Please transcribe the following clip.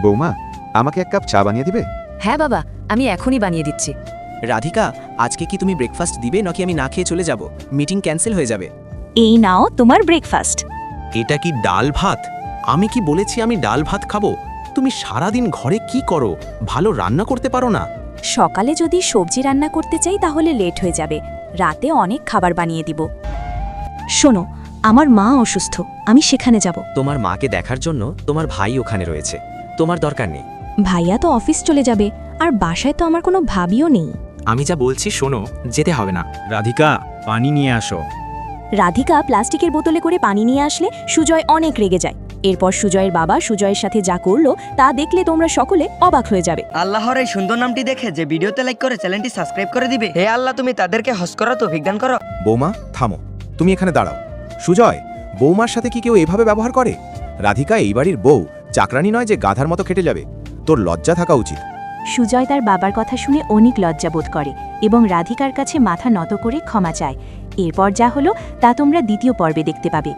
বৌমা, আমাকে এক কাপ চা বানিয়ে দিবে? হ্যাঁ বাবা, আমি এখনই বানিয়ে দিচ্ছি। রাধিকা, আজকে কি তুমি ব্রেকফাস্ট দিবে নাকি আমি না খেয়ে চলে যাব? মিটিং ক্যান্সেল হয়ে যাবে। এই নাও তোমার ব্রেকফাস্ট। এটা কি ডাল ভাত? আমি কি বলেছি আমি ডাল ভাত খাবো? তুমি সারাদিন ঘরে কি করো? ভালো রান্না করতে পারো না? সকালে যদি সবজি রান্না করতে চাই তাহলে লেট হয়ে যাবে, রাতে অনেক খাবার বানিয়ে দিব। শোনো, আমার মা অসুস্থ, আমি সেখানে যাব। তোমার মাকে দেখার জন্য তোমার ভাই ওখানে রয়েছে, তোমার দরকার নেই। ভাইয়া তো অফিস চলে যাবে, আর বাসায় তো আমার কোনো ভাবিও নেই। আমি যা বলছি শোনো, যেতে হবে না। রাধিকা, পানি নিয়ে আসো। রাধিকা প্লাস্টিকের বোতলে করে পানি নিয়ে আসলে সুজয় অনেক রেগে যায়। এরপর সুজয়ের বাবা সুজয়ের সাথে যা করলো তা দেখলে তোমরা সকলে অবাক হয়ে যাবে। আল্লাহর এই সুন্দর নামটি দেখে যে ভিডিওতে লাইক করে চ্যানেলটি সাবস্ক্রাইব করে দিবে। হে আল্লাহ, তুমি তাদেরকে হজ করা তৌফিক দান করো। বৌমা থামো, তুমি এখানে দাঁড়াও। সুজয়, বৌমার সাথে কি কেউ এভাবে ব্যবহার করে? রাধিকা এই বাড়ির বউ, চাকরানি নয় যে গাধার মতো খেটে যাবে। তোর লজ্জা থাকা উচিত। সুজয় তার বাবার কথা শুনে অনেক লজ্জা বোধ করে এবং রাধিকার কাছে মাথা নত করে ক্ষমা চায়। এরপর যা হলো তা তোমরা দ্বিতীয় পর্বে দেখতে পাবে।